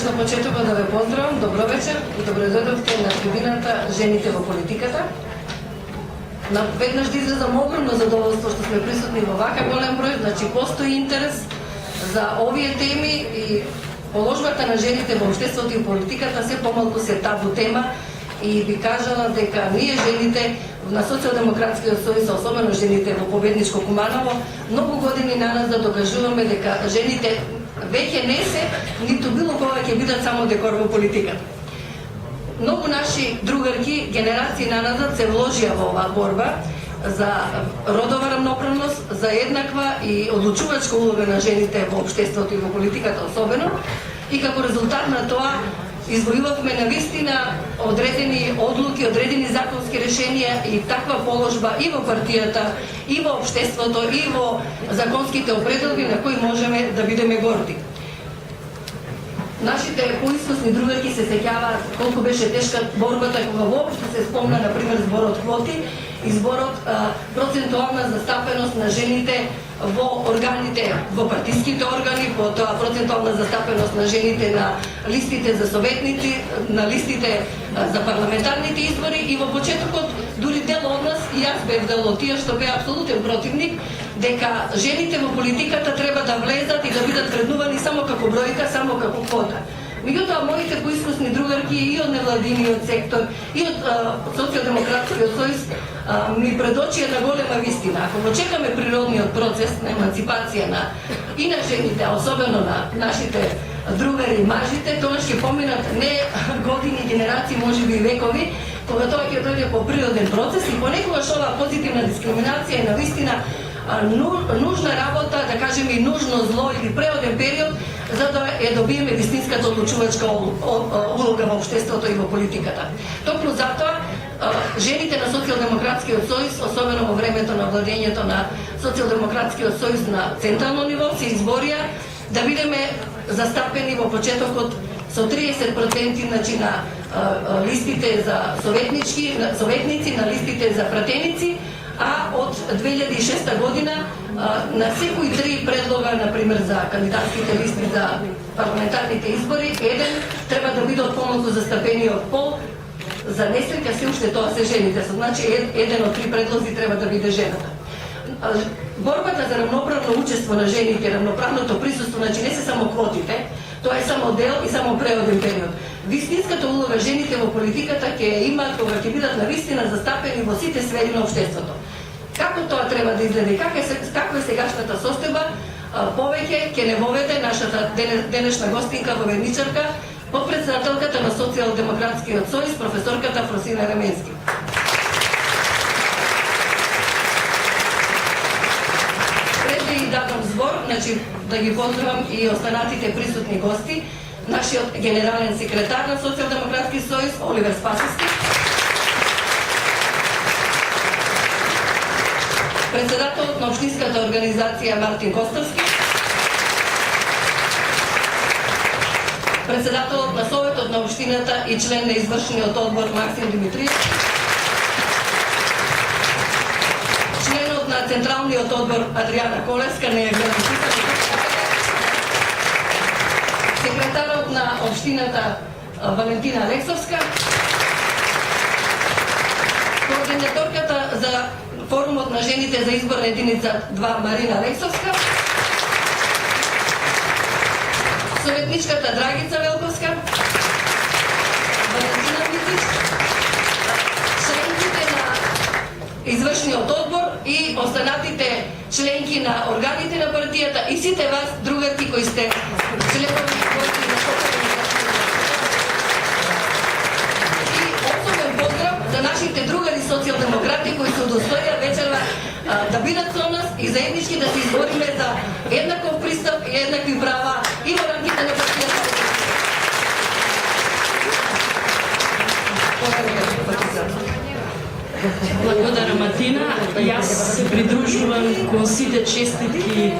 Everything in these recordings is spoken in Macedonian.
за почетокот да ве поздравам, добро вечер и добро дојдовте на трибината Жените во политиката. Веднаш да изразам огромно задоволство што сме присутни во вака голем број, значи постои интерес за овие теми и положбата на жените во општеството и политиката се помалку се табу тема и би кажала дека ние жените на Социјалдемократскиот сојуз, особено жените во Победничко Куманово, многу години наназад да докажуваме дека жените веќе не се, ниту било кога ќе бидат само декор во политиката. Многу наши другарки, генерации наназад се вложија во оваа борба за родова рамноправност, за еднаква и одлучувачка улога на жените во општеството и во политиката особено, и како резултат на тоа извојувавме навистина одредени одлуки, одредени законски решенија и таква положба и во партијата, и во општеството, и во законските определби на кои можеме да бидеме горди. Нашите поискусни другарки се сеќаваат колку беше тешка борбата кога воопшто се спомна, например, зборот квоти и зборот процентуална застапеност на жените во органите, во партиските органи, потоа процентуална застапеност на жените на листите за советници, на листите за парламентарните избори и во почетокот дури дел од нас, и јас бев дел од тие што беа апсолутен противник, дека жените во политиката треба да влезат и да бидат вреднувани само како бројка, само како квота. Меѓутоа, моите поискусни другарки и од невладиниот сектор, и од Социјалдемократскиот сојуз ми предочи една голема вистина. Ако го чекаме природниот процес на емансипација и на жените, а особено на нашите другари и мажите, тоа ќе поминат не години, генерации, можеби и векови, кога тоа ќе дојде по природен процес и понекогаш оваа позитивна дискриминација е на вистина нужна работа, да кажеме и нужно зло или преоден период, за да ја добиеме вистинската одлучувачка улога во општеството и во политиката. Токму затоа, жените на Социјалдемократскиот сојуз, особено во времето на владењето на Социјалдемократскиот сојуз на централно ниво, се изборија да бидеме застапени во почетокот со 30%, значи на листите за советници, на листите за пратеници, а од 2006 година на секои 3 предлога, например за кандидатските листи за парламентарните избори, еден треба да биде од помалку застапениот пол. За несреќа се уште тоа се жените, значи еден од 3 предлози треба да биде жената. Борбата за рамноправно учество на жените, рамноправното присуство, значи не се само квотите, тоа е само дел и само преоден период. Вистинската улога жените во политиката ќе имаат кога ќе бидат навистина застапени во сите сфери на општеството. Како тоа треба да изгледа и каква е сегашната состојба, повеќе ќе не воведе нашата денешна гостинка, воведничарка, подпредседателката на Социјалдемократскиот сојуз, професорката Фросина Раменски. Пред да ја дадам збор, значи да ги поздравам и останатите присутни гости, нашиот генерален секретар на Социјалдемократски сојуз Оливер Спасовски, председателот на општинската организација Мартин Костовски, председателот на Советот на општината и член на извршниот одбор Максим Димитриев, членот на Централниот одбор Адријана Колевска, не ја гледам список, секретарот на општината Валентина Алексовска, координаторката за форумот на жените за изборна единица 2 Марина Алексовска, советничката Драгица Велковска, Валентина Митич, членките на извршниот одбор и останатите членки на органите на партијата и сите вас, другарки кои сте членови на и особен поздрав за нашите другари социјалдемократи кои се удостоија вечерва да бидат со нас и заеднички да се избориме за еднаков пристап и еднакви права и во рамките на партијата. Благодарам, Матина. Јас се придружувам кон сите честитки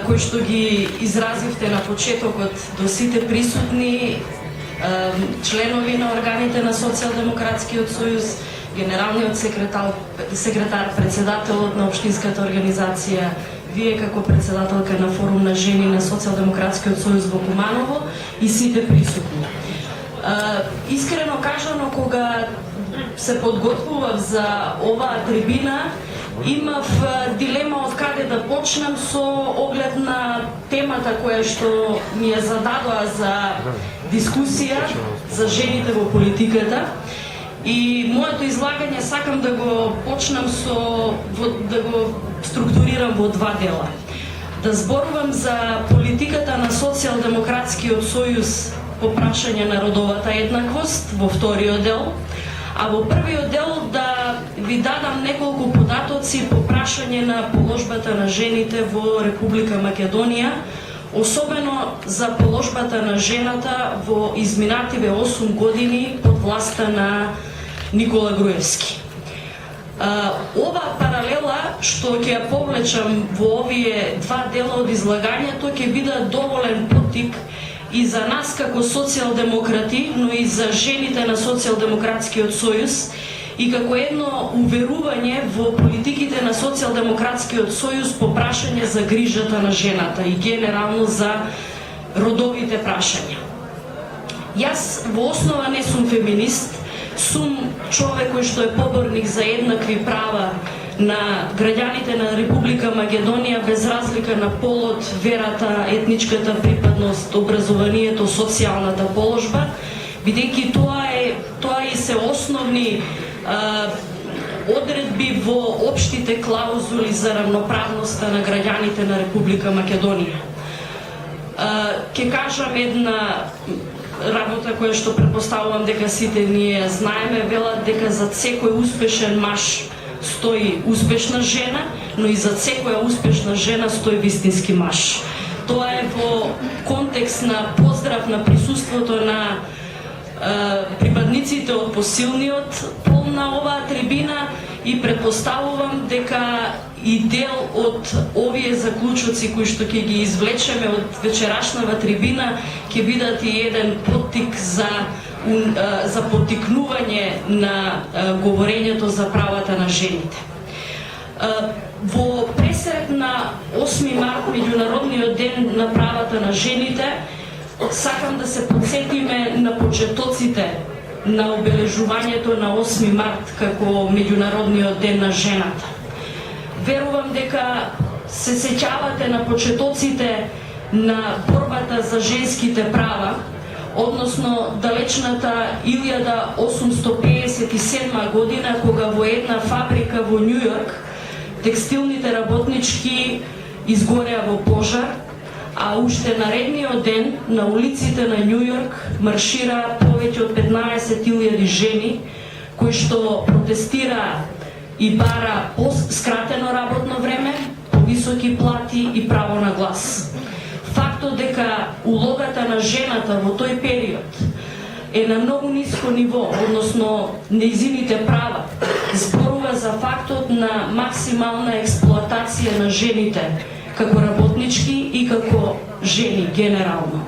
кои што ги изразивте на почетокот до сите присутни членови на органите на Социјалдемократскиот сојуз, генералниот секретар, председателот на општинската организација вие како председателка на Форум на жени на Социјалдемократскиот сојуз во Куманово и сите присутни. Искрено кажано, кога се подготвував за оваа трибина, имав дилема од каде да почнам со оглед на темата која што ми ја зададоа за дискусија за жените во политиката. И моето излагање сакам да го почнам да го структурирам во два дела. Да зборувам за политиката на Социјалдемократскиот сојуз по прашање на родовата еднаквост во вториот дел, а во првиот дел да ви дадам неколку податоци по прашање на положбата на жените во Република Македонија, особено за положбата на жената во изминативе 8 години под власта на Никола Груевски. Ова паралела што ќе ја повлечам во овие два дела од излагањето ќе биде доволен поттик и за нас како социјалдемократи, но и за жените на Социјалдемократскиот сојуз и како едно уверување во политиките на Социјалдемократскиот сојуз по прашање за грижата на жената и генерално за родовите прашања. Јас во основа не сум феминист, сум човек кој што е поборник за еднакви права на граѓаните на Република Македонија без разлика на полот, верата, етничката припадност, образованието, социјалната положба, бидејќи тоа и се основни одредби во општите клаузули за равноправноста на граѓаните на Република Македонија. Ќе кажам една работа која што претпоставувам дека сите ние знаеме, велат дека за секој успешен маж стои успешна жена, но и за секоја успешна жена стои вистински маж. Тоа е во контекст на поздрав на присуството на припадниците од посилниот пол на оваа трибина и претпоставувам дека и дел од овие заклучоци кои што ќе ги извлечеме од вечерашната трибина ќе бидат и еден поттик за поттикнување на говорењето за правата на жените. Во пресред на 8 март, меѓународниот ден на правата на жените, сакам да се подсетиме на почетоците на обележувањето на 8 март како меѓународниот ден на жената. Верувам дека се сеќавате на почетоците на борбата за женските права, односно далечната 1857 година, кога во една фабрика во Њу Јорк текстилните работнички изгореа во пожар, а уште наредниот ден на улиците на Њу Јорк маршира повеќе од 15.000 жени кои што протестираа и бара скратено работно време, повисоки плати и право на глас. Фактот дека улогата на жената во тој период е на многу ниско ниво, односно нејзините права, зборува за фактот на максимална експлоатација на жените како работнички и како жени генерално.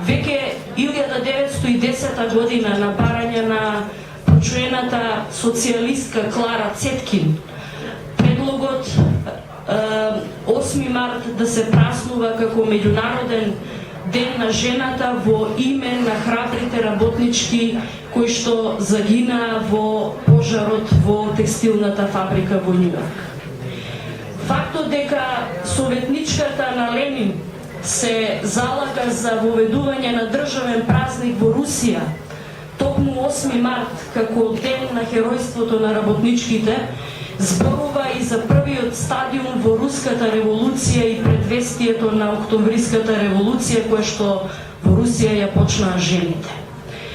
Веќе 1910 година на барање на почуената социјалистка Клара Цеткин, предлогот 8 март да се празнува како меѓународен ден на жената во име на храбрите работнички кои што загинаа во пожарот во текстилната фабрика во Њу Јорк. Фактот дека советничката на Ленин се залага за воведување на државен празник во Русија, токму 8 март како ден на херојството на работничките, зборува и за првиот стадиум во Руската револуција и предвестието на Октомвриската револуција, која што во Русија ја почнаа жените.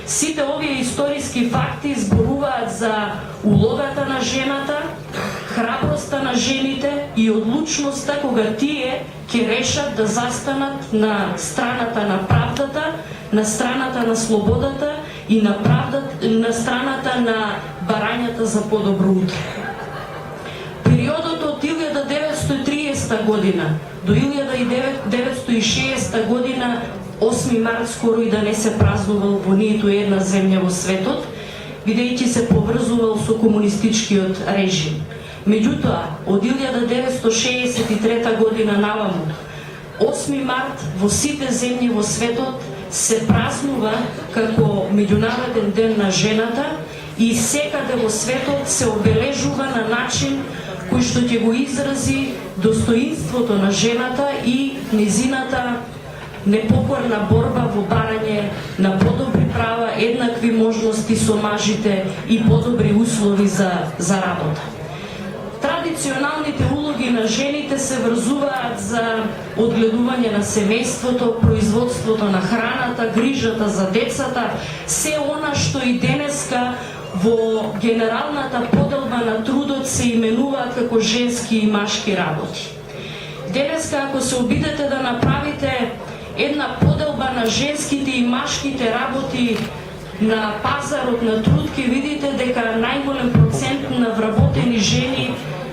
Сите овие историски факти зборуваат за улогата на жената, храброста на жените и одлучноста кога тие ќе решат да застанат на страната на правдата, на страната на слободата и на страната на барањата за подобро утре. Периодот од 1930 година до 1960 година 8 март скоро и да не се празнувал во ниту една земја во светот, бидејќи се поврзувал со комунистичкиот режим. Меѓутоа, од 1963 година наваму, 8 март во сите земји во светот се празнува како Меѓународен ден на жената и секаде во светот се обележува на начин кој што ќе го изрази достоинството на жената и незината непокорна борба во барање на подобри права, еднакви можности со мажите и подобри услови за работа. Традиционалните улоги на жените се врзуваат за одгледување на семејството, производството на храната, грижата за децата, се она што и денеска во генералната поделба на трудот се именуваат како женски и машки работи. Денеска, ако се обидете да направите една поделба на женските и машките работи на пазарот на труд, ќе видите дека најголем процент на вработени жени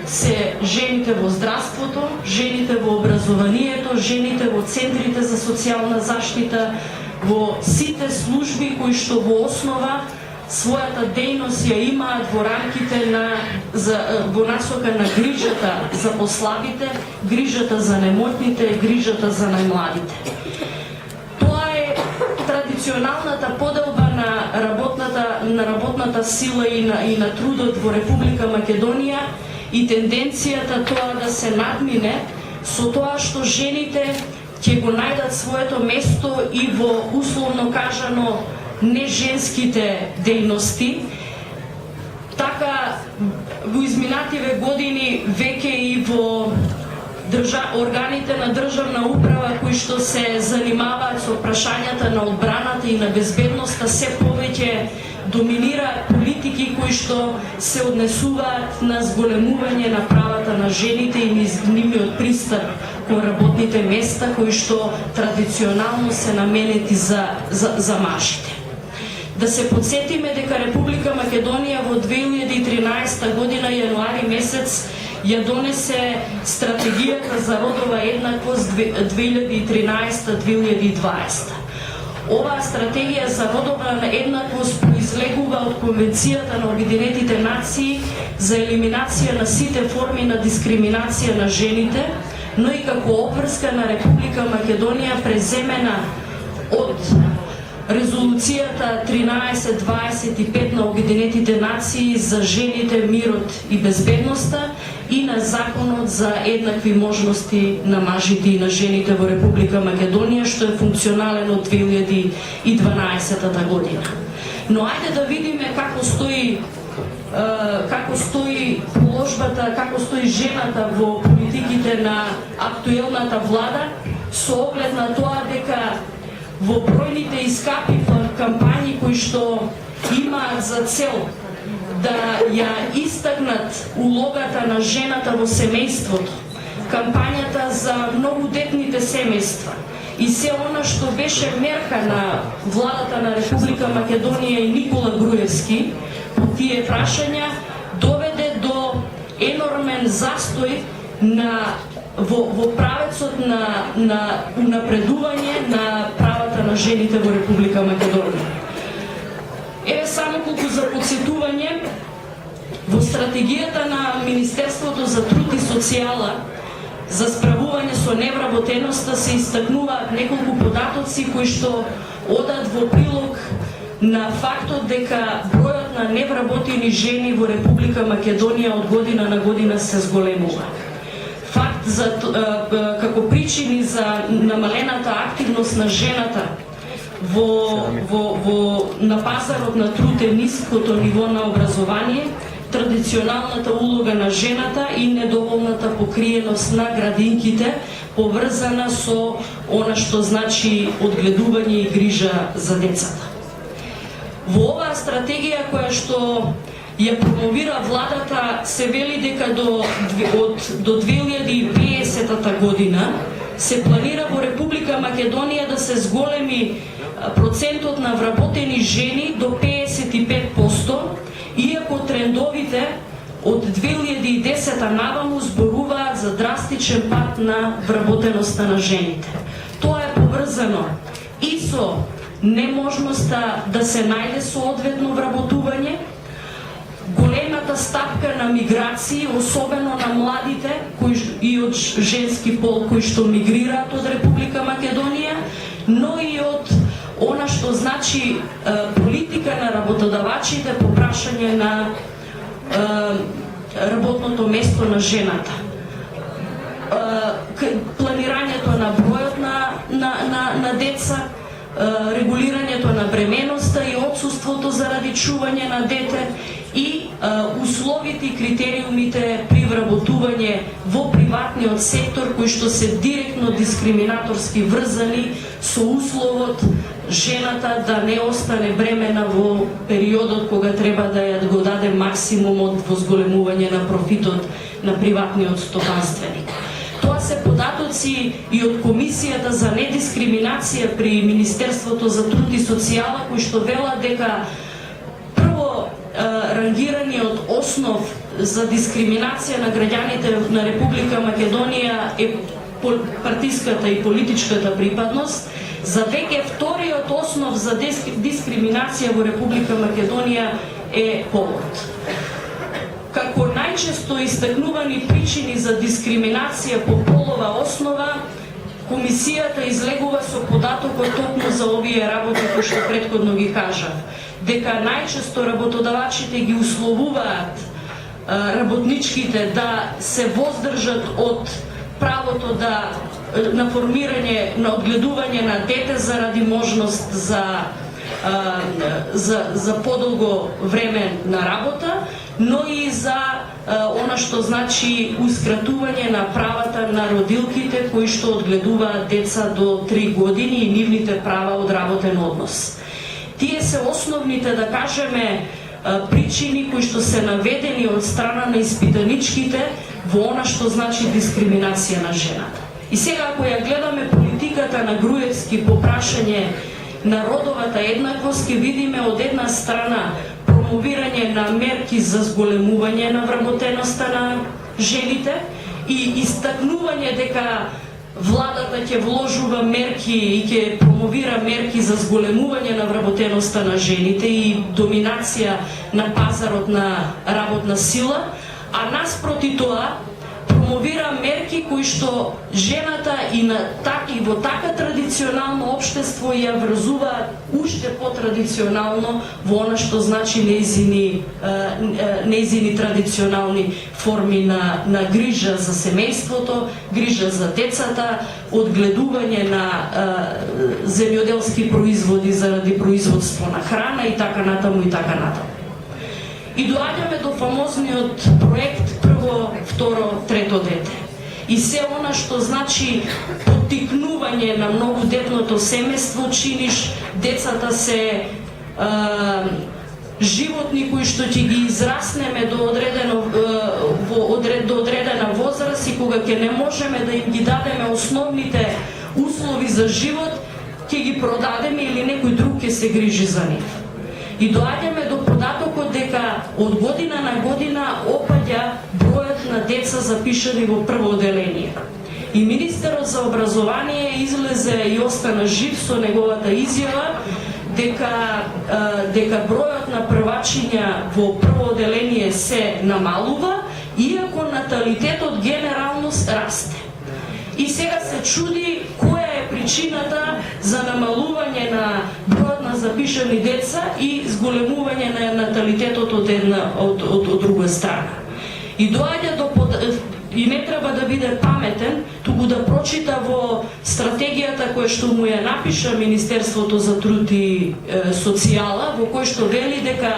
се жените во здравството, жените во образованието, жените во центрите за социјална заштита, во сите служби кои што во основа својата дејност ја имаат во рамките во насока на грижата за послабите, грижата за немотните, грижата за најмладите. Тоа е традиционалната поделба на работната сила и на трудот во Република Македонија и тенденцијата тоа да се надмине со тоа што жените ќе го најдат своето место и во условно кажано неженските дејности. Така во изминативе години веќе и во органите на државна управа кои што се занимаваат со прашањата на одбраната и на безбедноста се повеќе доминираат политики кои што се однесуваат на зголемување на правата на жените и нивниот пристап кон работните места кои што традиционално се наменети за мажите. Да се подсетиме дека Република Македонија во 2013 година јануари месец ја донесе стратегијата за родова еднаквост 2013-2020. Оваа стратегија за родова еднаквост произлегува од Конвенцијата на Обединетите нации за елиминација на сите форми на дискриминација на жените, но и како обврска на Република Македонија преземена од Резолуцијата 1325 на Обединетите нации за жените, мирот и безбедноста и на Законот за еднакви можности на мажите и на жените во Република Македонија, што е функционален од 2012 година. Но ајде да видиме како стои положбата, како стои жената во политиките на актуелната влада, со оглед на тоа дека во бројните и скапи кампањи кои што имаат за цел да ја истакнат улогата на жената во семејството, кампањата за многодетните семејства и се она што беше мерка на владата на Република Македонија и Никола Груевски по тие прашања, доведе до енормен застој во правецот на унапредување на правата на жените во Република Македонија. Еве само колку за подсетување, во стратегијата на Министерството за труд и социјала за справување со невработеноста се истакнуваат неколку податоци кои што одат во прилог на фактот дека бројот на невработени жени во Република Македонија од година на година се зголемува. Факт како причини за намалената активност на жената на пазарот на труд е ниското ниво на образование, традиционалната улога на жената и недоволната покриеност на градинките, поврзана со она што значи одгледување и грижа за децата. Во оваа стратегија која што ја промовира владата, се вели дека до 2050 година се планира во Република Македонија да се зголеми процентот на вработени жени до 55%, иако трендовите од 2010 наваму зборуваат за драстичен пат на вработеноста на жените. Тоа е поврзано и со неможноста да се најде соодветно вработување, голема големата стапка на миграции, особено на младите и од женски пол кои што мигрираат од Република Македонија, но и од она што значи политика на работодавачите по прашање на работното место на жената. Планирањето на бројот на деца, регулирањето на бременоста и отсуството заради чување на дете и условите и критериумите при вработување во приватниот сектор кои што се директно дискриминаторски врзани со условот жената да не остане бремена во периодот кога треба да ја го даде максимумот во зголемување на профитот на приватниот стопанственик. Тоа се податоци и од Комисијата за недискриминација при Министерството за труд и социјала, кои што велат дека прво рангираниот основ за дискриминација на граѓаните на Република Македонија е партиската и политичката припадност, за веќе вториот основ за дискриминација во Република Македонија е полот. Како најчесто истакнувани причини за дискриминација по полова основа, Комисијата излегува со податокот токму за овие работи кои што претходно ги кажав, дека најчесто работодавачите ги условуваат работничките да се воздржат од правото на формирање, на одгледување на дете заради можност за подолго време на работа, но и за она што значи ускратување на правата на родилките кои што одгледуваат деца до 3 години и нивните права од работен однос. Тие се основните, да кажеме, причини кои што се наведени од страна на испитаничките во она што значи дискриминација на жената. И сега ако ја гледаме политиката на Груевски по прашање на родовата еднаквост, ќе видиме од една страна промовирање на мерки за зголемување на вработеноста на жените и истакнување дека владата ќе вложува мерки и ќе промовира мерки за зголемување на вработеноста на жените и доминација на пазарот на работна сила, а наспроти тоа промовира мерки кои што жената и во така традиционално општество ја врзуваат уште потрадиционално во она што значи нејзини традиционални форми на грижа за семејството, грижа за децата, одгледување на земјоделски производи заради производство на храна и така натаму и така натаму. И доаѓаме до фамозниот проект прво, второ, трето дете. И се она што значи поттикнување на многодетното семејство, чиниш децата се животни кои што ќе ги израснеме до одредена возраст и кога ќе не можеме да им ги дадеме основните услови за живот, ќе ги продадеме или некој друг ќе се грижи за нив. И доаѓаме до податокот дека од година на година опаѓа бројот на деца запишани во прво оделение. И министерот за образование излезе и остана жив со неговата изјава дека бројот на првачиња во прво оделение се намалува, иако наталитетот генерално расте. И сега се чуди која е причината за намалување на бројот на запишани деца и зголемување на наталитетот од друга страна. И доаѓа и не треба да биде паметен, туку да прочита во стратегијата која што му ја напиша Министерството за труд и социјала, во кој што вели дека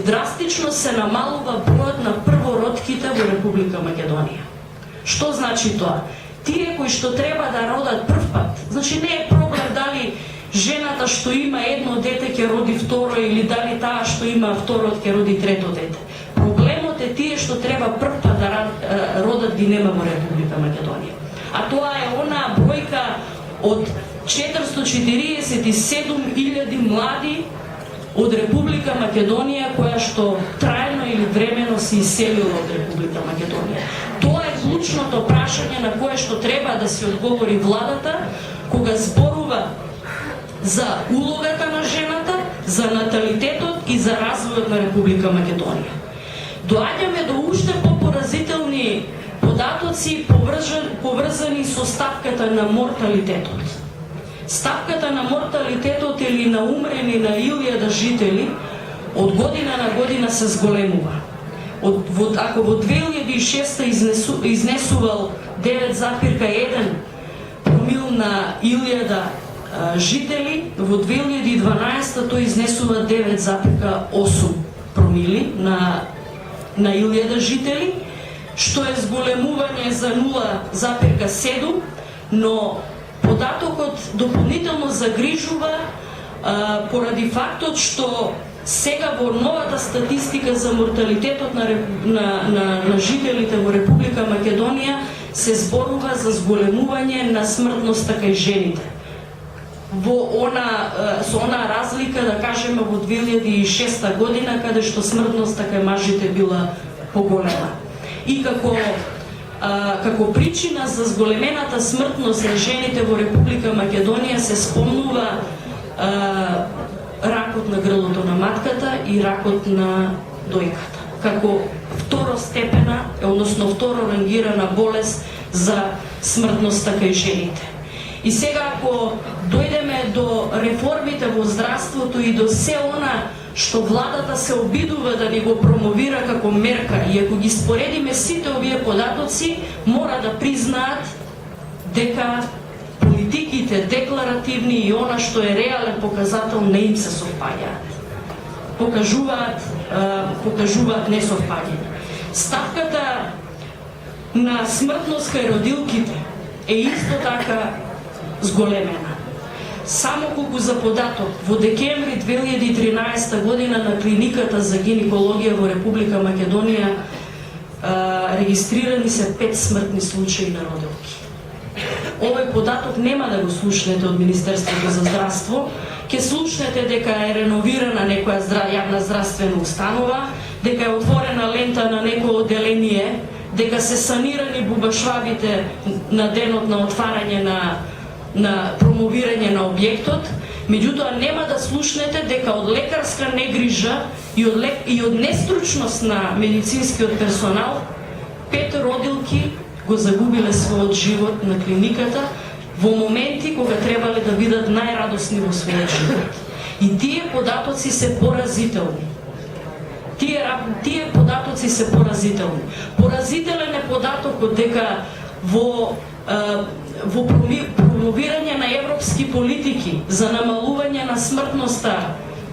драстично се намалува бројот на првородките во Република Македонија. Што значи тоа? Тие кои што треба да родат прв пат, значи не е проблем дали жената што има едно дете ќе роди второ или дали таа што има второт ќе роди трето дете. Проблемот е тие што треба прв пат да родат ги нема во Република Македонија. А тоа е онаа бројка од 447.000 млади од Република Македонија која што трајно или времено се иселила од Република Македонија. Тоа е клучното прашање на кое што треба да се одговори владата кога зборува за улогата на жената, за наталитетот и за развојот на Република Македонија. Доаѓаме до уште попоразителни податоци поврзани со ставката на морталитетот. Ставката на морталитетот или на умрени на 1000 жители од година на година се зголемува. Ако во 2006 изнесувал 9,1 промил на 1000 жители, во 2012 тој изнесува 9,8 промили на 1000 жители, што е зголемување за 0,7, но податокот дополнително загрижува поради фактот што сега во новата статистика за морталитетот на жителите во Република Македонија се зборува за зголемување на смртноста кај жените. Со она разлика, да кажеме, во 2006 година, каде што смртноста кај мажите била поголема. И како причина за зголемената смртност на жените во Република Македонија се спомнува ракот на грлото на матката и ракот на дојката, како второстепена, односно второрангирана болест за смртноста кај жените. И сега ако дојдеме до реформите во здравството и до се она што владата се обидува да ни го промовира како мерка, и ако ги споредиме сите овие податоци, мора да признаат дека политиките декларативни и она што е реален показател не им се совпаѓаат. Покажуваат несовпаѓање. Ставката на смртност кај родилките е исто така зголемена. Само колку за податок, во декември 2013 година на клиниката за гинекологија во Република Македонија регистрирани се 5 смртни случаи на родилки. Овој податок нема да го слушнете од Министерството за здравство, ќе слушнете дека е реновирана некоја јавна здравствена установа, дека е отворена лента на некое одделение, дека се санирани бубашвабите на денот на отварање на промовирање на објектот, меѓутоа нема да слушнете дека од лекарска негрижа и од нестручност на медицинскиот персонал 5 родилки го загубиле својот живот на клиниката во моменти кога требале да бидат најрадосни во својот живот. И тие податоци се поразителни. Тие податоци се поразителни. Поразителен е податокот дека во промовирање на европски политики за намалување на смртноста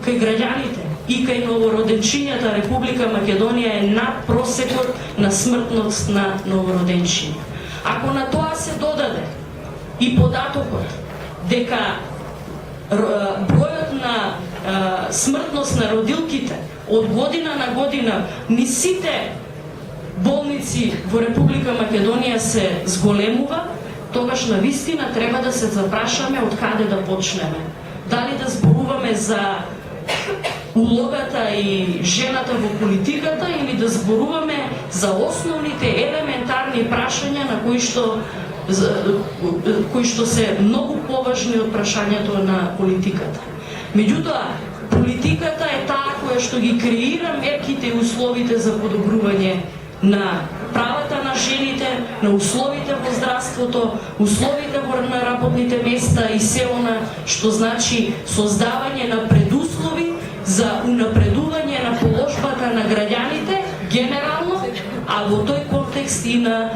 кај граѓаните и кај новороденчињата Република Македонија е над просекот на смртност на новороденчиња. Ако на тоа се додаде и податокот дека бројот на смртност на родилките од година на година ни сите болници во Република Македонија се зголемува, тогаш на вистина треба да се запрашаме од каде да почнеме. Дали да зборуваме за улогата и жената во политиката или да зборуваме за основните елементарни прашања на кои што се многу поважни од прашањето на политиката. Меѓутоа, политиката е таа која што ги креира мерките и условите за подобрување на правата на жените, на условите во здравството, условите на работните места и се она што значи создавање на предуслови за унапредување на положбата на граѓаните генерално, а во тој контекст и на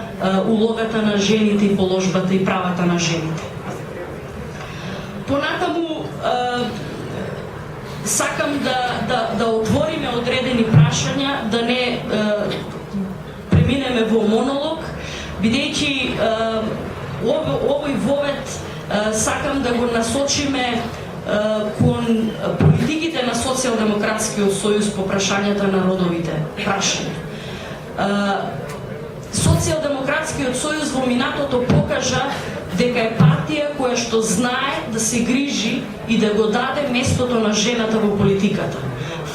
улогата на жените и положбата и правата на жените. Понатаму сакам да отвориме одредени прашања, да не преминеме во монолог, бидејќи овој вовет сакам да го насочиме кон политиките на Социјалдемократскиот сојуз по прашањата на родовите прашања. Социјалдемократскиот сојуз во минатото покажа дека е партија која што знае да се грижи и да го даде местото на жената во политиката.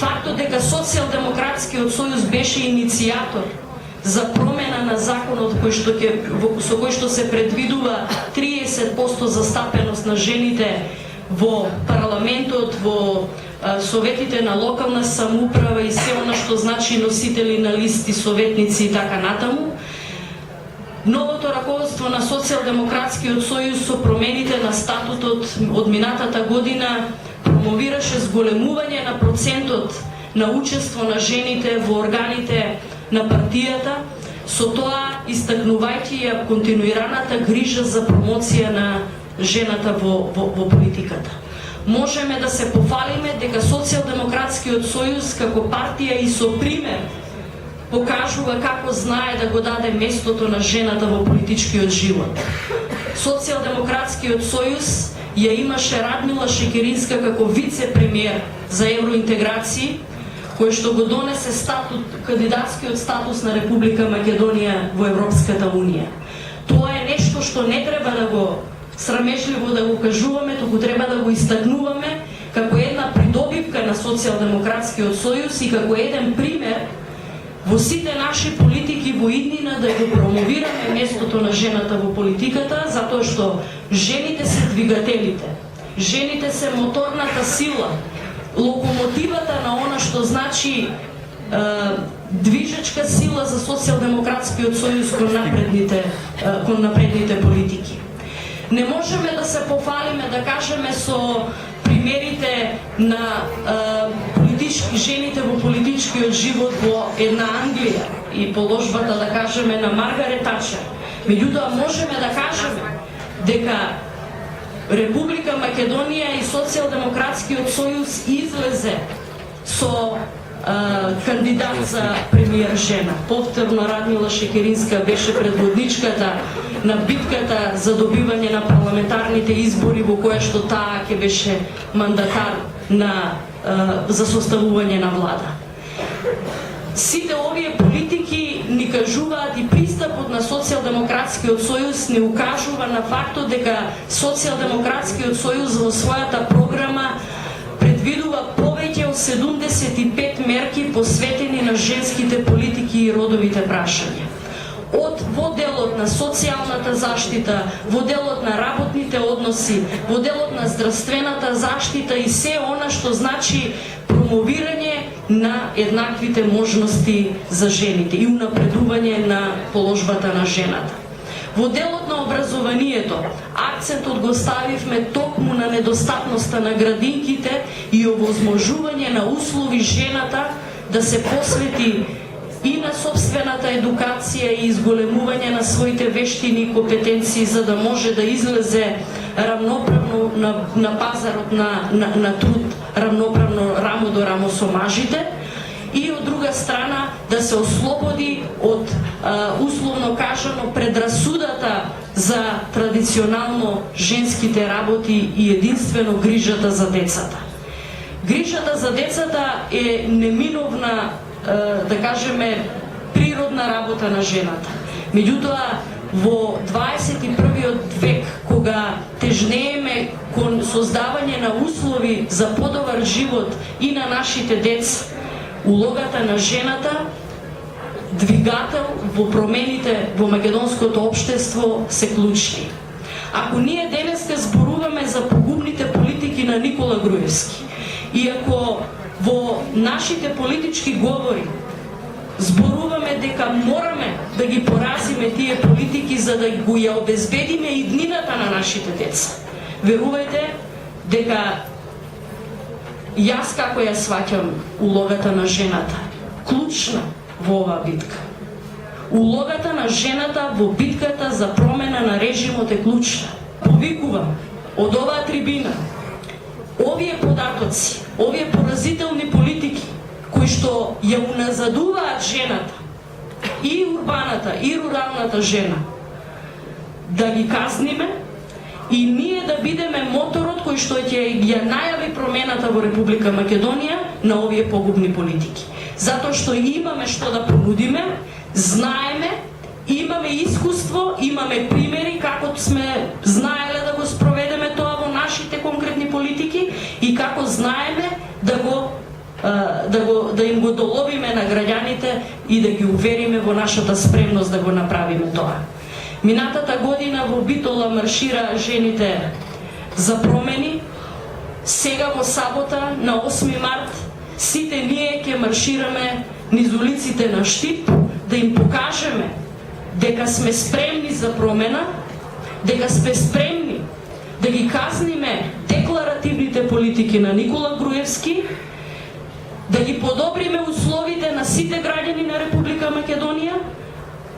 Фактот дека Социјалдемократскиот сојуз беше иницијатор за промена на законот со кој што се предвидува 30% застапеност на жените во парламентот, во советите на локална самоуправа и се она што значи носители на листи, советници и така натаму. Новото раководство на Социјалдемократскиот сојуз со промените на статутот од минатата година промовираше зголемување на процентот на учество на жените во органите на партијата, со тоа истакнувајќи ја континуираната грижа за промоција на жената во политиката. Можеме да се пофалиме дека Социјалдемократскиот сојуз како партија и со пример покажува како знае да го даде местото на жената во политичкиот живот. Социјалдемократскиот сојуз ја имаше Радмила Шекеринска како вице-премиер за евроинтеграции, кој што го донесе кандидатскиот статус на Република Македонија во Европската Унија. Тоа е нешто што не треба да го срамежливо да го кажуваме, туку треба да го истакнуваме како една придобивка на Социјалдемократскиот сојуз и како еден пример во сите наши политики во иднина да го промовираме местото на жената во политиката, затоа што жените се двигателите, жените се моторната сила, локомотивата на она што значи движечка сила за Социјалдемократскиот сојуз кон напредните политики. Не можеме да се пофалиме, да кажеме со примерите на жените во политичкиот живот во една Англија и положбата, да кажеме, на Маргарет Тачер. Меѓутоа можеме да кажеме дека Република Македонија и Социјалдемократскиот сојуз излезе со кандидат за премиер жена. Повторно Радмила Шекеринска беше предводничката на битката за добивање на парламентарните избори, во која што таа ќе беше мандатар за составување на влада. Сите овие политики ни кажуваат и пристапот на Социјалдемократскиот сојуз ни укажува на фактот дека Социјалдемократскиот сојуз во својата програма предвидува повеќе од 75 мерки посветени на женските политики и родовите прашања. Во делот на социјалната заштита, во делот на работните односи, во делот на здравствената заштита и се она што значи промовирање на еднаквите можности за жените и унапредување на положбата на жената. Во делот на образованието, акцентот го ставивме токму на недостатноста на градинките и овозможување на услови жената да се посвети и на собствената едукација и изголемување на своите вештини и компетенции, за да може да излезе равноправно на пазарот на труд, равноправно рамо до рамо со мажите, и од друга страна да се ослободи од условно кажано предрасудата за традиционално женските работи и единствено грижата за децата. Грижата за децата е неминовна, да кажеме, природна работа на жената. Меѓутоа, во 21. век, кога тежнееме кон создавање на услови за подобар живот и на нашите деца, улогата на жената, двигател во промените во македонското општество, се клучни. Ако ние денеска зборуваме за погубните политики на Никола Груевски, и ако во нашите политички говори зборуваме дека мораме да ги поразиме тие политики за да го ја обезбедиме иднината на нашите деца, верувајте дека јас како ја сваќам улогата на жената, клучна во оваа битка. Улогата на жената во битката за промена на режимот е клучна. Повикувам од оваа трибина овие податоци, овие поразителни политики кои што ја уназадуваат жената, и урбаната, и руралната жена, да ги казниме и ние да бидеме моторот кој што ќе ја најави промената во Република Македонија на овие погубни политики. Затоа што имаме што да понудиме, знаеме, имаме искуство, имаме примери како сме знаеле да го спроведеме тоа во нашите конкретни политики и како знаеме да им го доловиме на граѓаните и да ги увериме во нашата спремност да го направиме тоа. Минатата година во Битола маршира жените за промени, сега во сабота на 8 март сите ние ќе маршираме низ улиците на Штип да им покажеме дека сме спремни за промена, дека сме спремни да ги казниме декларативните политики на Никола Груевски, да ги подобриме условите на сите граѓани на Република Македонија,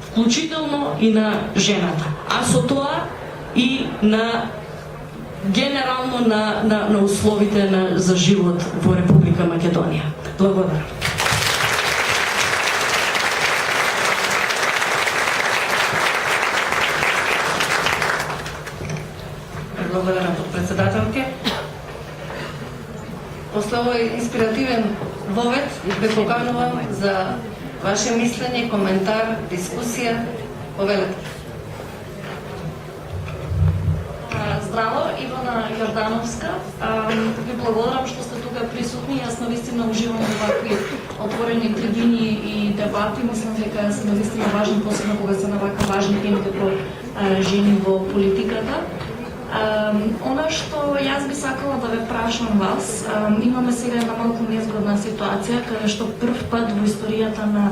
вклучително и на жената. А со тоа и на генерално на условите за живот во Република Македонија. Благодарам. Благодарам, подпредседателке. После овој инспиративен вовед ве поканувам за ваше мислење, коментар, дискусија. Повелете. Здраво, Ивана Јордановска. Ви благодарам што сте тука присутни. Јас навистина уживам овакви отворени трибини и дебати. Мислам дека се навистина важно, посебно кога се на вака важни теми како жени во политиката. Она што јас би сакала да ве прашам вас, имаме сега една малку незгодна ситуација каде што прв пат во историјата на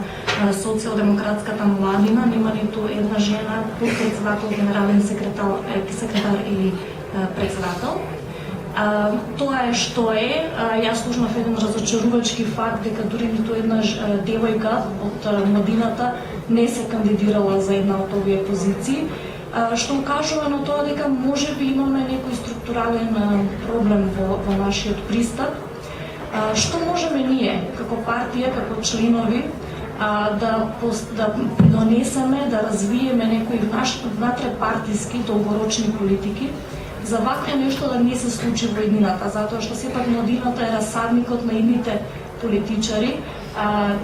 социјалдемократската младина нема ниту една жена подпредседател, генерален секретар или председател. Тоа е што е. Јас слушнав еден разочарувачки факт дека дури ниту една девојка од младината не се кандидирала за една од овие позиции, што укажува на тоа дека можеби имаме некој структурален проблем во нашиот пристап. Што можеме ние како партија, како членови да придонесеме, да развиеме некои внатре-партиски долгорочни политики за вакво нешто да не се случи во иднината, затоа што сепак младината е расадникот на идните политичари.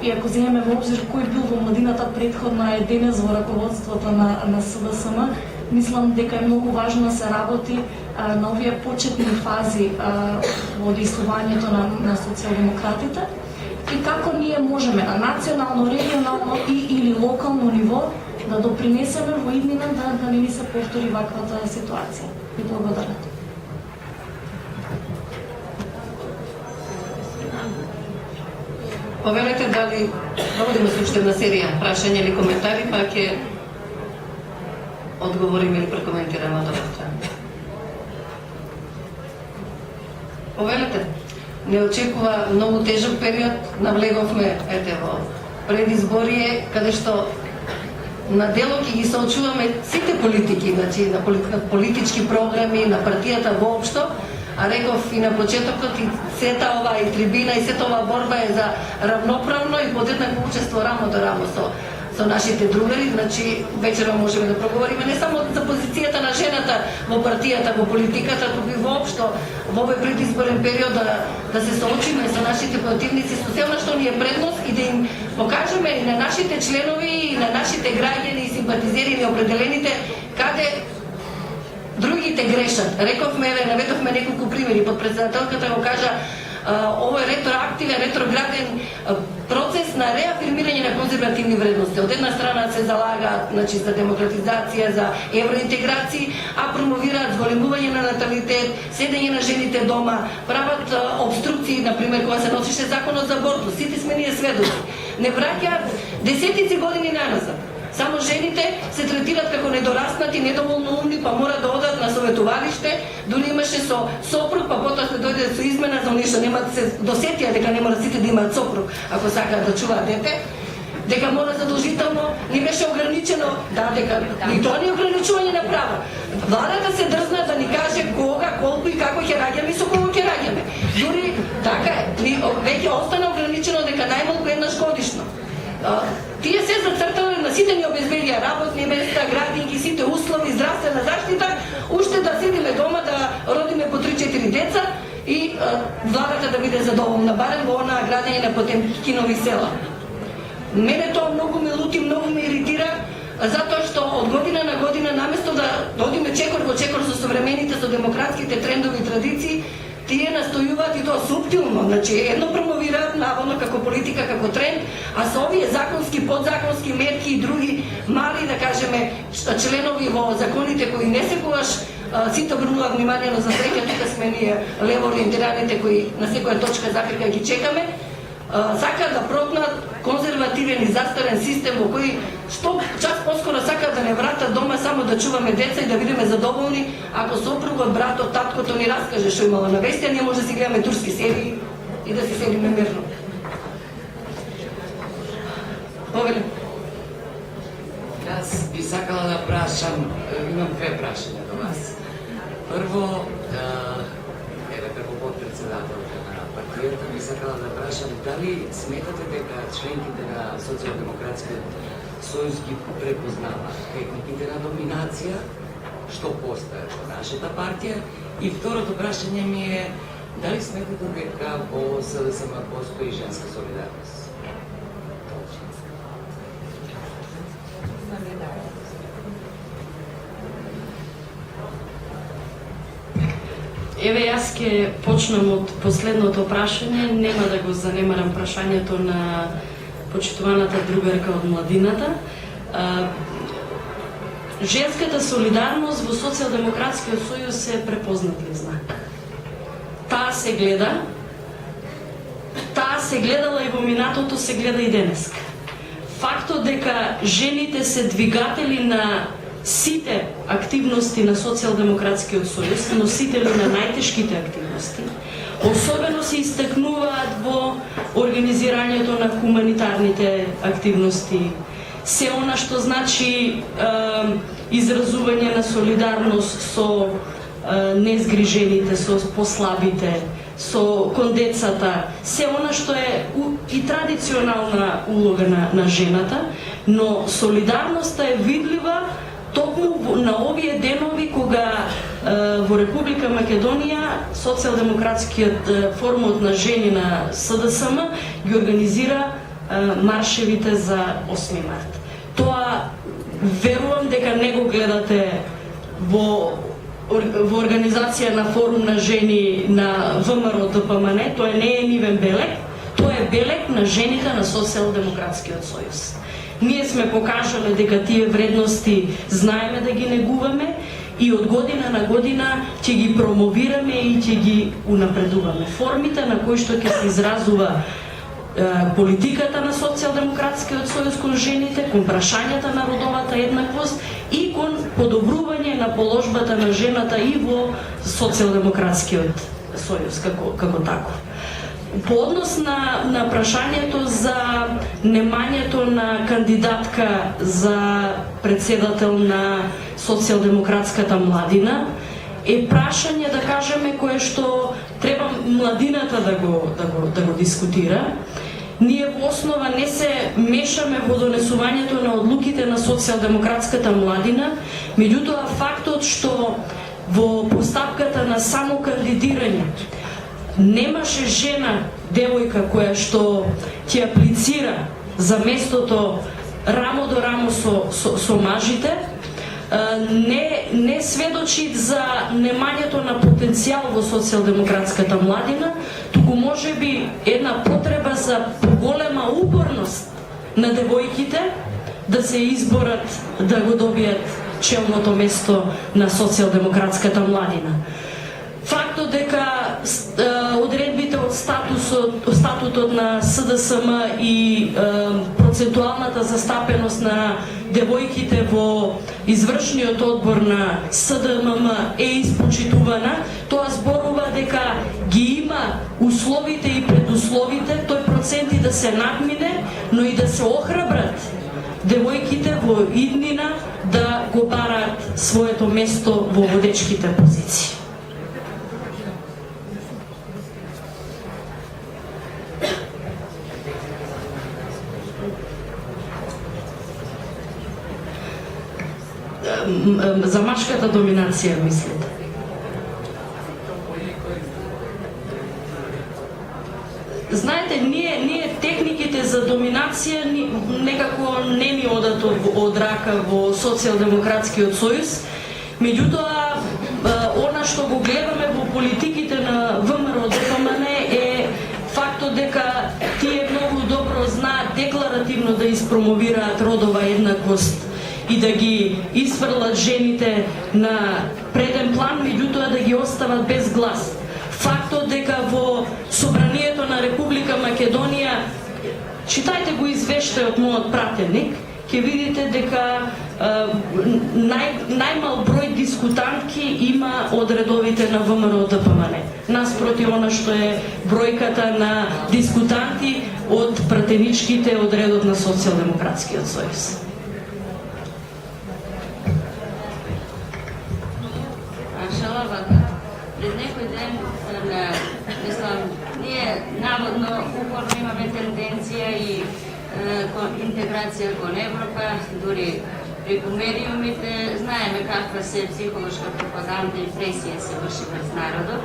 И ако земеме во обзир кој бил во младината претходна е денес во раководството на СДСМ, мислам дека е многу важно да се работи на овие почетни фази во действувањето на социјалдемократите и како ние можеме на национално, регионално или локално ниво да допринесеме во иднина да не ни се повтори ваквата ситуација. Ви благодарам. Повелете дали проводиме суштевна серија прашања или коментари, па ќе одговориме или прекоментираме од оваа страна. Повелете, не очекува многу тежок период, навлеговме во предизборие, каде што на дело ќе ги соочуваме сите политики, значи на политички програми, на партијата воопшто. А реков и на почетокот и сета ова и трибина и сета ова борба е за равноправно и подеднакво учество рамо до рамо со нашите другари. Значи вечерва можеме да проговориме не само за позицијата на жената во партијата, во политиката, туку и воопшто во овој предизборен период да се соочиме со нашите противници, со се она што ни е предност и да им покажеме и на нашите членови и на нашите граѓани и симпатизери и определените каде другите грешат. Рековме, наведовме неколку примери, подпредседателката го кажа, овој ретроактивен, ретрограден процес на реафирмирање на конзервативни вредности. Од една страна се залагаат, значи, за демократизација, за евроинтеграција, а промовираат зголемување на наталитет, седење на жените дома, прават обструкции, например, кога се носише законот за абортус. Сите сме ние сведоци. Не враќаат десетици години наназад. Само жените се третират како недораснати, недоволно умни, па мора да одат на советувалиште, дури имаше со сопруг, па потоа се дојде со измена за оние што немаат се досетија дека не мора сите да имаат сопруг, ако сакаат да чуваат дете, дека мора задолжително, ни беше ограничено, дека и тоа не е ограничување на права. Владата се дрзна да ни каже кога, колку и како ќе раѓаме и со кого ќе раѓаме. Дури така е, веќе остана ограничено дека најмалку еднаш годишно. Тие се зацртале на сите ни обезбедија работни места, градинки, сите услови, здравствена заштита, уште да седиме дома да родиме по 3-4 деца и владата да биде задоволна, барем во онаа градење на Потемкинови села. Мене тоа многу ме лути, многу ме иритира, затоа што од година на година наместо да одиме чекор во чекор со современите, со демократските трендови и традиции, тие настојуваат и тоа суптилно, значи едно промовираат наводно како политика, како тренд, а со овие законски, подзаконски мерки и други мали, да кажеме, членови во законите кои не секогаш сите обрнува внимание, но за среќа тука сме ние лево ориентираните кои на секоја точка запирка ги чекаме. Сакаат да протнат конзервативен и застарен систем во кој што час поскоро сакаат да не вратат дома само да чуваме деца и да бидеме задоволни ако сопругот, братот, таткото ни раскаже што имало на вести, а ние може да си гледаме турски серии и да си седиме мирно. Повели. Јас би сакала да прашам, имам две прашања до вас. Прво, како подпредседателка на партијата, би сакала да прашам дали сметате дека членките на Социјалдемократскиот сојуз ги препознава техниките на доминација, што постојат во нашата партија? И второто прашање ми е дали сметате дека во СДСМ постои женска солидарност? Еве, јас ќе почнам од последното прашање, нема да го занемарам прашањето на почитуваната другарка од младината. Женската солидарност во Социјалдемократскиот сојуз е препознатлив знак. Таа се гледа, таа се гледала и во минатото, се гледа и денеска. Фактот дека жените се двигатели на сите активности на Социјалдемократскиот сојуз, носители на најтешките активности, особено се истакнуваат во организирањето на хуманитарните активности, се она што значи изразување на солидарност со незгрижените, со послабите, со кон децата, се она што е и традиционална улога на жената, но солидарноста е видлива токму на овие денови кога во Република Македонија Социјалдемократскиот форумот на жени на СДСМ ги организира маршевите за 8 март. Тоа верувам дека не го гледате во организација на форум на жени на ВМРО ДПМН, тоа не е нивен белег, тоа е белег на жените на Социјалдемократскиот сојуз. Ние сме покажале дека тие вредности знаеме да ги негуваме и од година на година ќе ги промовираме и ќе ги унапредуваме. Формите на кои што ќе се изразува политиката на Социјалдемократскиот сојуз кон жените, кон прашањата на родовата еднаквост и кон подобрување на положбата на жената и во Социјалдемократскиот сојуз како таков. По однос на прашањето за немањето на кандидатка за председател на Социјалдемократската младина, е прашање, да кажеме, кое што треба младината да го дискутира. Ние во основа не се мешаме во донесувањето на одлуките на Социјалдемократската младина, меѓутоа фактот што во постапката на само кандидирање немаше жена, девојка која што ќе аплицира за местото рамо до рамо со мажите, не сведочи за немањето на потенцијал во Социјалдемократската младина, туку можеби една потреба за поголема упорност на девојките да се изборат да го добијат челното место на Социјалдемократската младина. Фактот дека одредбите од статутот на СДСМ и процентуалната застапеност на девојките во извршниот одбор на СДММ е испочитувана, тоа зборува дека ги има условите и предусловите тој проценти да се надмине, но и да се охрабрат девојките во иднина да го бараат своето место во водечките позиции. За машката доминација, мислите? Знаете, ние техниките за доминација некако не ни одат од рака во Социјалдемократскиот сојуз, меѓутоа она што го гледаме во политиките на ВМРО ДПМН е фактот дека тие многу добро знаат декларативно да испромовираат родова еднаквост и да ги изфрлат жените на преден план, меѓутоа да ги остават без глас. Фактот дека во Собранието на Република Македонија, читајте го извештајот мојот пратеник, ќе видите дека најмал број дискутантки има од редовите на ВМРО ДПМН. Наспроти она што е бројката на дискутанти од пратеничките од редот на Социјалдемократскиот сојуз. Пред некој ден, ние наводно упорно имаме тенденција и интеграција кон Европа, дури преку медиумите, знаеме каква се психолошка пропаганда и пресија се врши пред народот.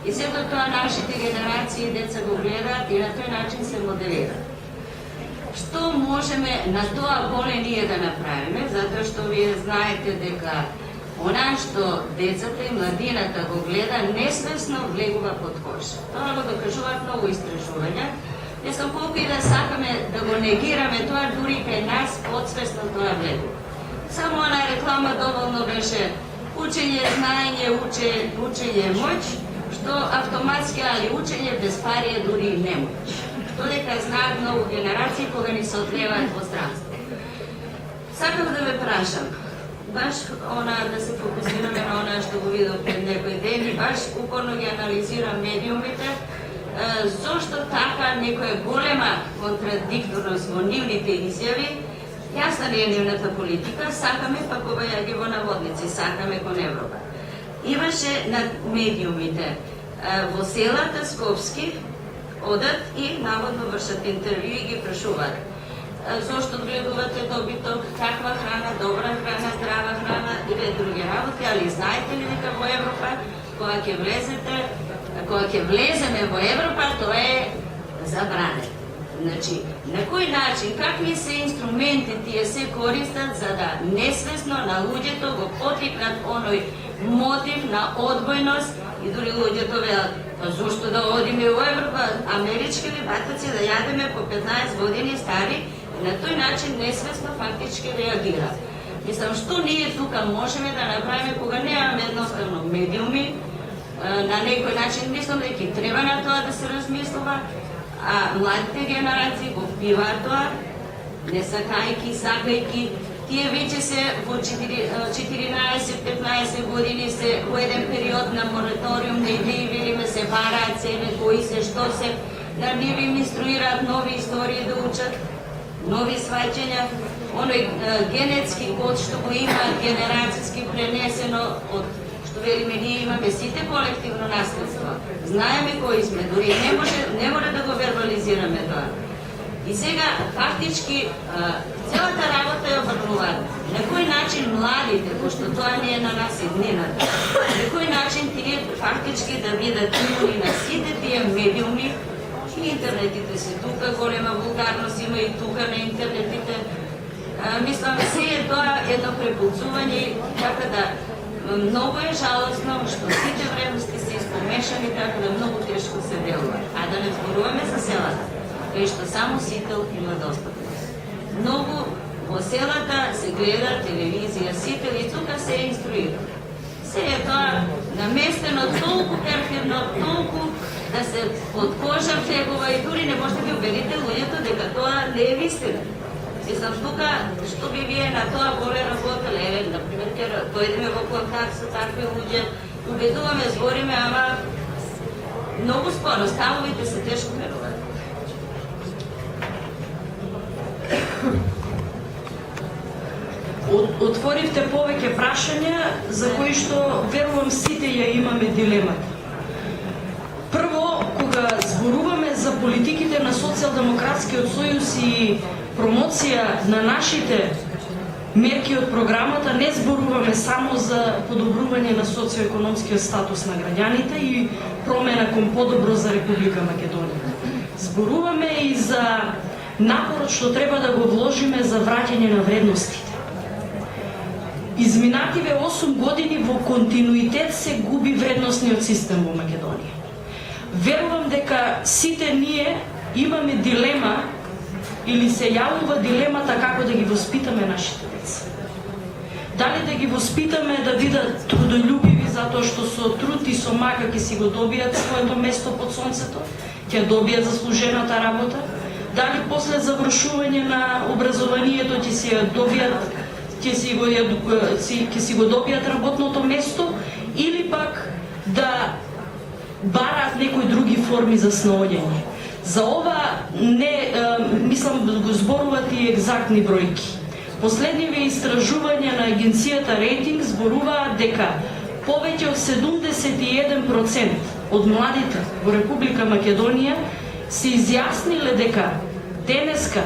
И сето тоа нашите генерации деца го гледаат и на тој начин се моделираат. Што можеме на тоа поле ние да направиме, затоа што вие знаете дека она што децата и младината го гледа, несвесно влегува под кош. Тоа го докажуваат многу истражувања. Не сум колку и да сакаме да го негираме тоа, дури кај нас подсвесно тоа влегува. Само она реклама доволно беше учење, знаење, учење моќ, што автоматски, али учење без пари е дури и немоќ. Додека знаат многу генерации кога ни се отлеваат во странство. Сакам да ве прашам, баш да се фокусираме на она што го видов пред некој ден и баш упорно ги анализирам медиумите, зошто така некоја голема контрадикторност во нивните изјави. Јасна ли е нивната политика, сакаме, пак ова ја ги во наводници, сакаме кон Европа. Имаше на медиумите во селата Скопски, одат и наводно вршат интервју и ги прашуваат зошто гледувате добиток, каква храна, добра храна, здрава храна и други работи, али знаете ли дека во Европа, кога ќе влеземе во Европа, тоа е забрането. Значи, на кој начин, какви се инструменти тие се користат за да несвесно на луѓето го поттикнат оној мотив на одбојност и дури луѓето велат, зошто да одиме во Европа, амерички ли батаци да јадеме по 15 години стари, и на тој начин несвесно фактички реагира. Мислам, што ние тука можеме да направиме кога немаме едноставно медиуми, на некој начин мислам дека треба на тоа да се размислува, а младите генерации го впиваат тоа, не сакајки, сакајки, тие веќе се во 14-15 години се во еден период на мораториум на идеи, велиме се бараат себе, кои се, што се, да нив им инструираат нови истории да учат, нови сваќања, оној генетски код што го имаат генерацијски пренесено од што велиме ние имаме сите колективно наследство. Знаеме кои сме, дури не може да го вербализираме тоа. И сега фактички целата работа е обрнувана. На кој начин младите, пошто тоа не е на нас иднината, на кој начин тие фактички да бидат имуни на сите тие медиуми. Интернетите се тука, голема вулгарност има и тука на интернетите. Мислам, се е тоа едно препуцување, така да многу е жалосно што сите вредности се испомешани, така да многу тешко се делува. А да не зборуваме за селата, кај што само сител има достапност. Многу во селата се гледа телевизија, сител и тука се инструира. Се е тоа наместено толку перфидно, толку да се под кожа влегува и дури не може да ги убедите луѓето дека тоа не е вистина. Мислам, тука, што би вие на тоа боле работеле, например, ќе дојдеме во контакт со такви луѓе, убедуваме, збориме, ама многу споро, ставовите се тешко веруваат. Отворивте повеќе прашања за кои што верувам сите ја имаме дилемата. Прво, кога зборуваме за политиките на Социјалдемократскиот сојуз и промоција на нашите мерки од програмата, не зборуваме само за подобрување на социоекономскиот статус на граѓаните и промена кон подобро за Република Македонија. Зборуваме и за напорот што треба да го вложиме за враќање на вредностите. Изминативе 8 години во континуитет се губи вредносниот систем во Македонија. Верувам дека сите ние имаме дилема или се јавува дилемата како да ги воспитаме нашите деца. Дали да ги воспитаме да бидат трудолюбиви затоа што со труд и со мака ќе си го добијат своето место под сонцето, ќе добијат заслужената работа. Дали после завршување на образованието ќе си добијат ќе си го добијат работното место, или пак да бараат некои други форми за снаоѓање. За ова не мислам да го зборуваат и екзактни бројки. Последниве истражувања на агенцијата Рейтинг зборуваат дека повеќе од 71% од младите во Република Македонија се изјасниле дека денеска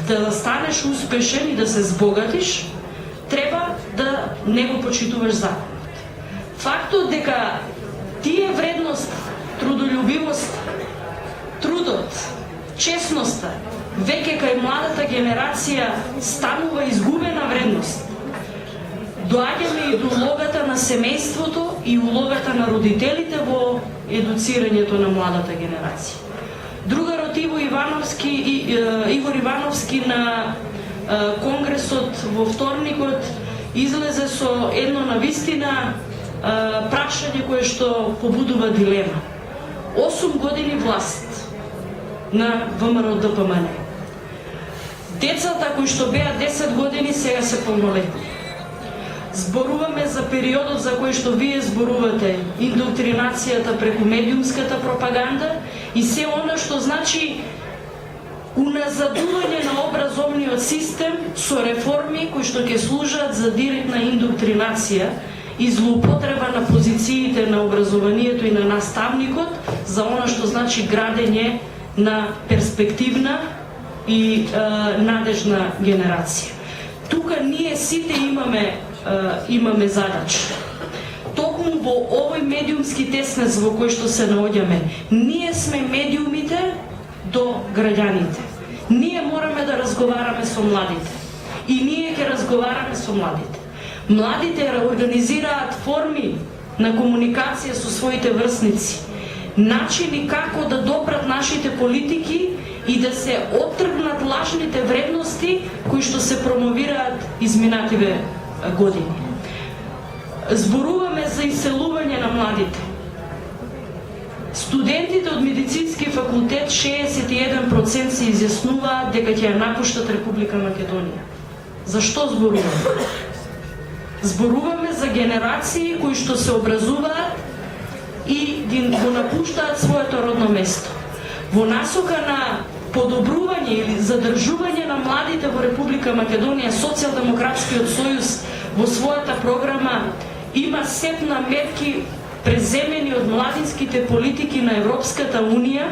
да станеш успешен и да се збогатиш, треба да не го почитуваш законот. Фактот дека тие вредности, трудолюбивост, трудот, честноста, веќе кај младата генерација станува изгубена вредност. Доаѓаме и до улогата на семејството и улогата на родителите во едуцирањето на младата генерација. Другарот Игор Ивановски на Конгресот во вторникот излезе со едно навистина прашање кое што побудува дилема. 8 години власт на ВМРО-ДПМН. Децата кои што беа 10 години сега се полнолетни. Зборуваме за периодот за кој што вие зборувате, индоктринацијата преку медиумската пропаганда и се она што значи уназадување на образовниот систем со реформи кои што ќе служат за директна индоктринација и злоупотреба на позициите на образованието и на наставникот за она што значи градење на перспективна и надежна генерација. Тука ние сите имаме задача. Токму во овој медиумски теснец во кој што се наоѓаме, ние сме медиумите до граѓаните. Ние мораме да разговараме со младите. И ние ќе разговараме со младите. Младите организираат форми на комуникација со своите врсници, начини како да допрат нашите политики и да се оттргнат лажните вредности кои што се промовираат изминативе години. Зборуваме за иселување на младите. Студентите од медицински факултет 61% се изјаснуваат дека ќе ја напуштат Република Македонија. Зашто зборуваме? Зборуваме за генерации кои што се образуваат и го напуштаат своето родно место. Во насока на подобрување или задржување на младите во Република Македонија, Социјалдемократскиот сојуз во својата програма има сет на мерки преземени од младинските политики на Европската Унија